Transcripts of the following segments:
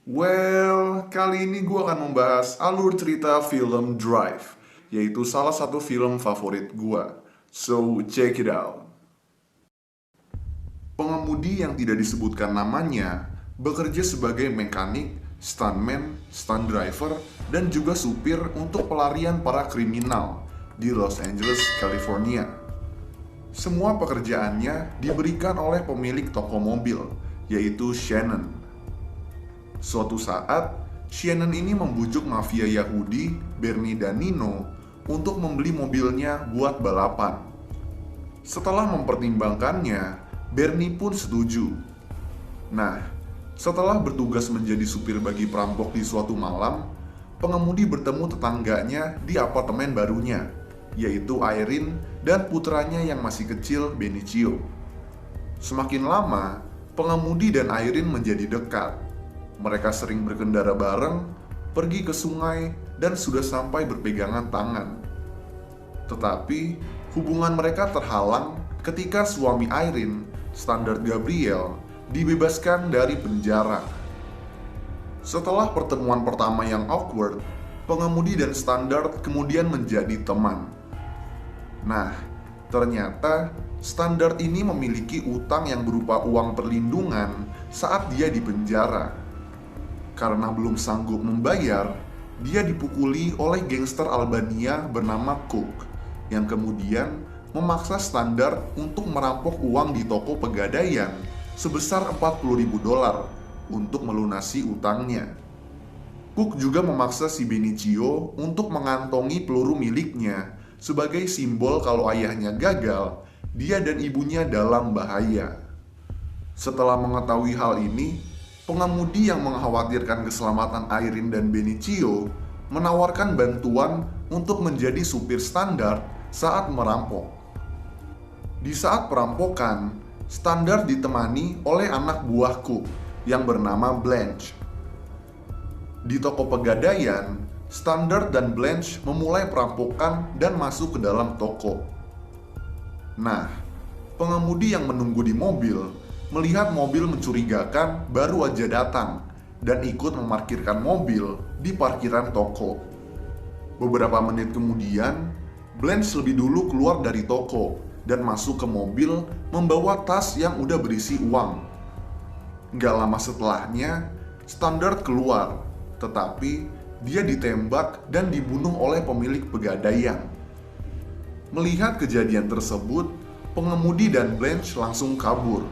Kali ini gue akan membahas alur cerita film Drive, yaitu salah satu film favorit gue. So, check it out. Pengemudi yang tidak disebutkan namanya bekerja sebagai mekanik, stuntman, stunt driver, dan juga supir untuk pelarian para kriminal di Los Angeles, California. Semua pekerjaannya diberikan oleh pemilik toko mobil, yaitu Shannon. Suatu saat, Shannon ini membujuk mafia Yahudi, Bernie dan Nino, untuk membeli mobilnya buat balapan. Setelah mempertimbangkannya, Bernie pun setuju. Nah, setelah bertugas menjadi supir bagi perampok di suatu malam, pengemudi bertemu tetangganya di apartemen barunya, yaitu Irene dan putranya yang masih kecil, Benicio. Semakin lama, pengemudi dan Irene menjadi dekat. Mereka sering berkendara bareng, pergi ke sungai, dan sudah sampai berpegangan tangan. Tetapi, hubungan mereka terhalang ketika suami Irene, Standard Gabriel, dibebaskan dari penjara. Setelah pertemuan pertama yang awkward, pengemudi dan Standard kemudian menjadi teman. Nah, ternyata Standard ini memiliki utang yang berupa uang perlindungan saat dia di penjara. Karena belum sanggup membayar, dia dipukuli oleh gangster Albania bernama Cook, yang kemudian memaksa Standard untuk merampok uang di toko pegadaian sebesar $40.000 untuk melunasi utangnya. Cook juga memaksa si Benicio untuk mengantongi peluru miliknya sebagai simbol kalau ayahnya gagal, dia dan ibunya dalam bahaya. Setelah mengetahui hal ini, pengemudi yang mengkhawatirkan keselamatan Irene dan Benicio menawarkan bantuan untuk menjadi supir Standard saat merampok. Di saat perampokan, Standard ditemani oleh anak buah Cook yang bernama Blanche. Di toko pegadaian, Standard dan Blanche memulai perampokan dan masuk ke dalam toko. Nah, pengemudi yang menunggu di mobil melihat mobil mencurigakan baru aja datang dan ikut memarkirkan mobil di parkiran toko. Beberapa menit kemudian, Blanche lebih dulu keluar dari toko dan masuk ke mobil membawa tas yang udah berisi uang. Gak lama setelahnya, Standard keluar, tetapi dia ditembak dan dibunuh oleh pemilik pegadaian. Melihat kejadian tersebut, pengemudi dan Blanche langsung kabur.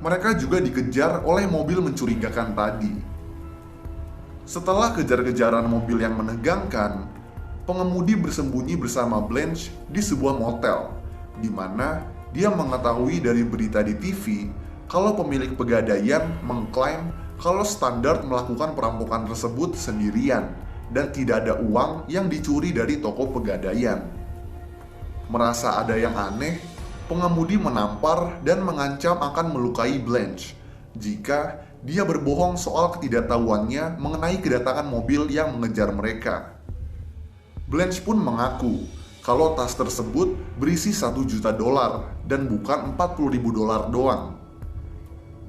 Mereka juga dikejar oleh mobil mencurigakan tadi. Setelah kejar-kejaran mobil yang menegangkan, pengemudi bersembunyi bersama Blanche di sebuah motel, di mana dia mengetahui dari berita di TV kalau pemilik pegadaian mengklaim kalau Standard melakukan perampokan tersebut sendirian dan tidak ada uang yang dicuri dari toko pegadaian. Merasa ada yang aneh, pengemudi menampar dan mengancam akan melukai Blanche jika dia berbohong soal ketidaktahuannya mengenai kedatangan mobil yang mengejar mereka. Blanche pun mengaku kalau tas tersebut berisi $1 juta dan bukan $40.000 doang.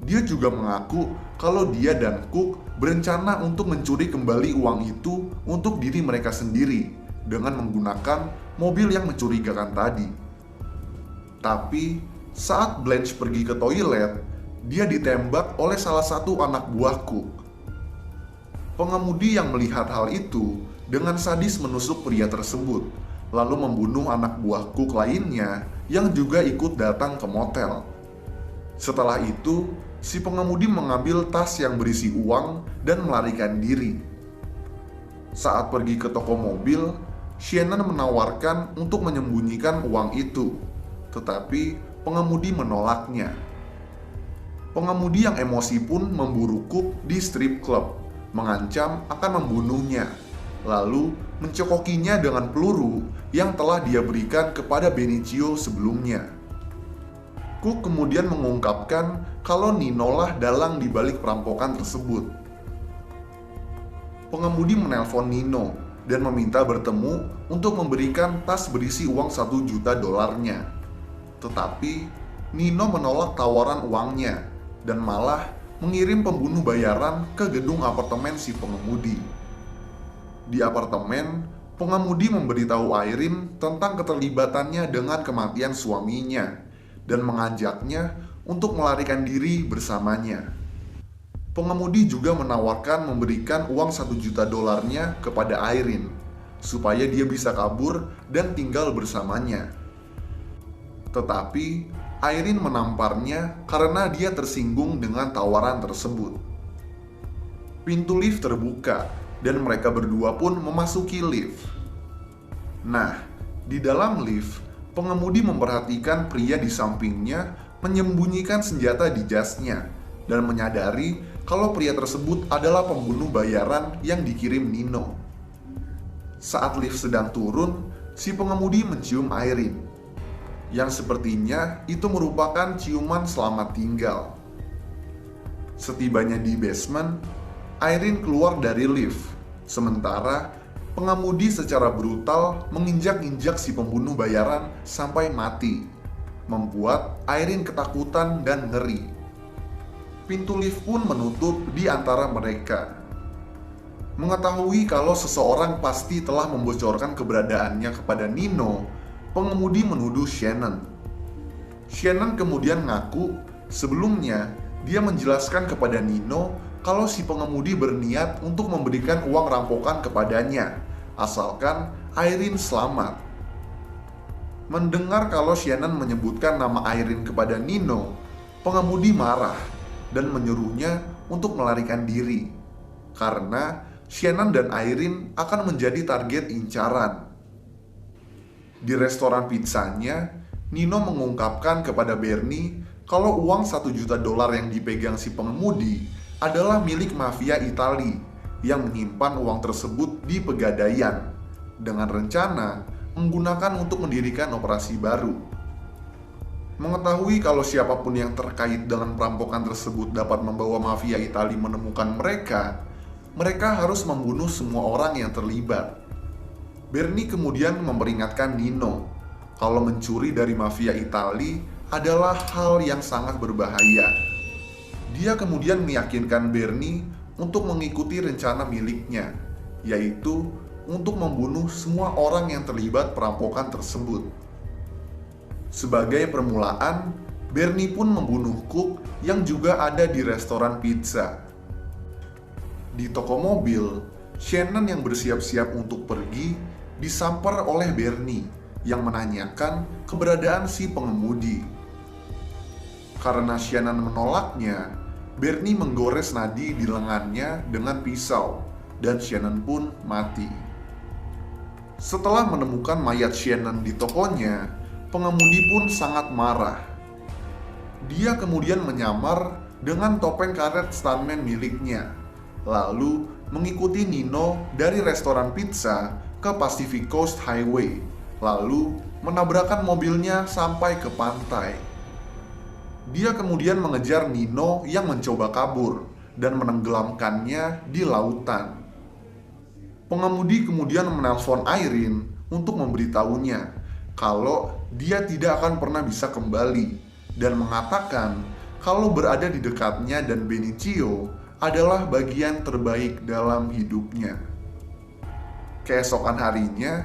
Dia juga mengaku kalau dia dan Cook berencana untuk mencuri kembali uang itu untuk diri mereka sendiri dengan menggunakan mobil yang mencurigakan tadi. Tapi saat Blanche pergi ke toilet, dia ditembak oleh salah satu anak buah Cook. Pengemudi yang melihat hal itu dengan sadis menusuk pria tersebut, lalu membunuh anak buah Cook lainnya yang juga ikut datang ke motel. Setelah itu, si pengemudi mengambil tas yang berisi uang dan melarikan diri. Saat pergi ke toko mobil, Shannon menawarkan untuk menyembunyikan uang itu, tetapi pengemudi menolaknya. Pengemudi yang emosi pun memburu Cook di strip club, mengancam akan membunuhnya, lalu mencekokinya dengan peluru yang telah dia berikan kepada Benicio sebelumnya. Cook kemudian mengungkapkan kalau Nino lah dalang di balik perampokan tersebut. Pengemudi menelpon Nino dan meminta bertemu untuk memberikan tas berisi uang $1 juta. Tetapi Nino menolak tawaran uangnya dan malah mengirim pembunuh bayaran ke gedung apartemen si pengemudi. Di apartemen, pengemudi memberitahu Irene tentang keterlibatannya dengan kematian suaminya dan mengajaknya untuk melarikan diri bersamanya. Pengemudi juga menawarkan memberikan uang 1 juta dolarnya kepada Irene supaya dia bisa kabur dan tinggal bersamanya. Tetapi Irene menamparnya karena dia tersinggung dengan tawaran tersebut. Pintu lift terbuka dan mereka berdua pun memasuki lift. Nah, di dalam lift, pengemudi memperhatikan pria di sampingnya menyembunyikan senjata di jasnya dan menyadari kalau pria tersebut adalah pembunuh bayaran yang dikirim Nino. Saat lift sedang turun, si pengemudi mencium Irene, yang sepertinya itu merupakan ciuman selamat tinggal. Setibanya di basement, Irene keluar dari lift, sementara pengemudi secara brutal menginjak-injak si pembunuh bayaran sampai mati, membuat Irene ketakutan dan ngeri. Pintu lift pun menutup di antara mereka. Mengetahui kalau seseorang pasti telah membocorkan keberadaannya kepada Nino, pengemudi menuduh Shannon. Shannon kemudian ngaku sebelumnya dia menjelaskan kepada Nino kalau si pengemudi berniat untuk memberikan uang rampokan kepadanya, asalkan Irene selamat. Mendengar kalau Shannon menyebutkan nama Irene kepada Nino, pengemudi marah dan menyuruhnya untuk melarikan diri, karena Shannon dan Irene akan menjadi target incaran. Di restoran pizzanya, Nino mengungkapkan kepada Bernie kalau uang 1 juta dolar yang dipegang si pengemudi adalah milik mafia Itali yang menyimpan uang tersebut di Pegadaian dengan rencana menggunakan untuk mendirikan operasi baru. Mengetahui kalau siapapun yang terkait dengan perampokan tersebut dapat membawa mafia Itali menemukan mereka harus membunuh semua orang yang terlibat. Bernie kemudian memperingatkan Nino kalau mencuri dari mafia Itali adalah hal yang sangat berbahaya. Dia kemudian meyakinkan Bernie untuk mengikuti rencana miliknya, yaitu untuk membunuh semua orang yang terlibat perampokan tersebut. Sebagai permulaan, Bernie pun membunuh Cook yang juga ada di restoran pizza. Di toko mobil, Shannon yang bersiap-siap untuk pergi disamper oleh Bernie yang menanyakan keberadaan si pengemudi. Karena Shannon menolaknya, Bernie menggores nadi di lengannya dengan pisau dan Shannon pun mati. Setelah menemukan mayat Shannon di tokonya, pengemudi pun sangat marah. Dia kemudian menyamar dengan topeng karet stuntman miliknya, lalu mengikuti Nino dari restoran pizza ke Pacific Coast Highway, lalu menabrakkan mobilnya sampai ke pantai. Dia kemudian mengejar Nino yang mencoba kabur dan menenggelamkannya di lautan. Pengemudi kemudian menelpon Irene untuk memberitahunya kalau dia tidak akan pernah bisa kembali dan mengatakan kalau berada di dekatnya dan Benicio adalah bagian terbaik dalam hidupnya. Keesokan harinya,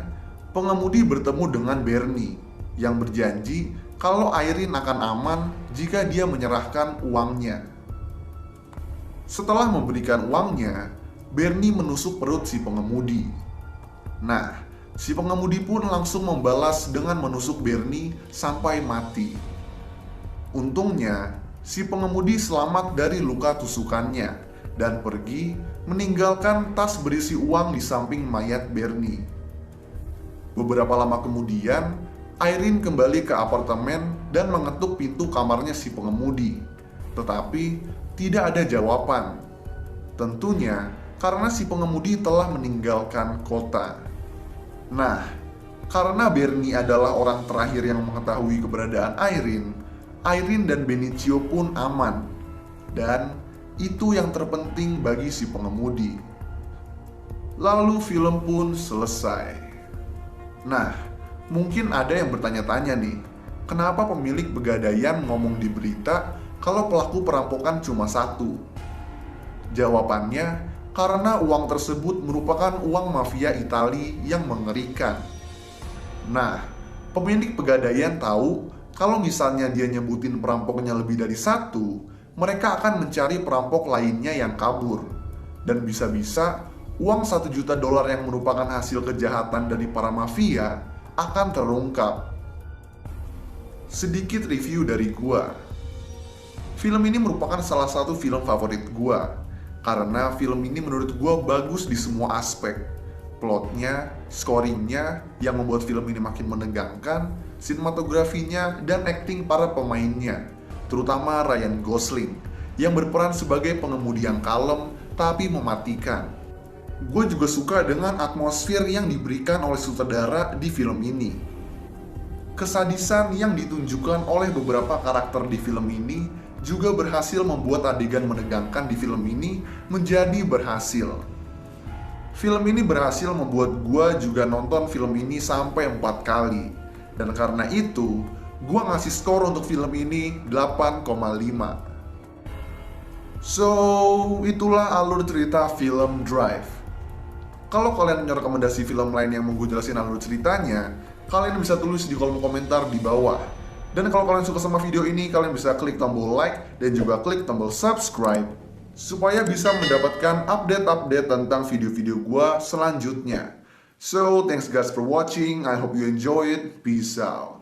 pengemudi bertemu dengan Bernie yang berjanji kalau Irene akan aman jika dia menyerahkan uangnya. Setelah memberikan uangnya, Bernie menusuk perut si pengemudi. Nah, si pengemudi pun langsung membalas dengan menusuk Bernie sampai mati. Untungnya, si pengemudi selamat dari luka tusukannya dan pergi meninggalkan tas berisi uang di samping mayat Bernie. Beberapa lama kemudian, Irene kembali ke apartemen dan mengetuk pintu kamarnya si pengemudi, tetapi tidak ada jawaban. Tentunya karena si pengemudi telah meninggalkan kota. Nah, karena Bernie adalah orang terakhir yang mengetahui keberadaan Irene dan Benicio pun aman. Dan itu yang terpenting bagi si pengemudi. Lalu film pun selesai. Nah, mungkin ada yang bertanya-tanya nih, kenapa pemilik Pegadaian ngomong di berita kalau pelaku perampokan cuma satu? Jawabannya, karena uang tersebut merupakan uang mafia Italia yang mengerikan. Nah, pemilik Pegadaian tahu kalau misalnya dia nyebutin perampoknya lebih dari satu, mereka akan mencari perampok lainnya yang kabur. Dan bisa-bisa uang 1 juta dolar yang merupakan hasil kejahatan dari para mafia akan terungkap. Sedikit review dari gua. Film ini merupakan salah satu film favorit gua karena film ini menurut gua bagus di semua aspek. Plotnya, scoringnya yang membuat film ini makin menegangkan, sinematografinya, dan akting para pemainnya, terutama Ryan Gosling yang berperan sebagai pengemudi yang kalem tapi mematikan. Gue juga suka dengan atmosfer yang diberikan oleh sutradara di film ini. Kesadisan yang ditunjukkan oleh beberapa karakter di film ini juga berhasil membuat adegan menegangkan di film ini menjadi berhasil. Film ini berhasil membuat gue juga nonton film ini sampai 4 kali. Dan karena itu, gue ngasih skor untuk film ini 8,5. So, itulah alur cerita film Drive. Kalau kalian punya rekomendasi film lain yang mau gue jelasin alur ceritanya, kalian bisa tulis di kolom komentar di bawah. Dan kalau kalian suka sama video ini, kalian bisa klik tombol like dan juga klik tombol subscribe supaya bisa mendapatkan update-update tentang video-video gue selanjutnya. So, thanks guys for watching. I hope you enjoy it. Peace out.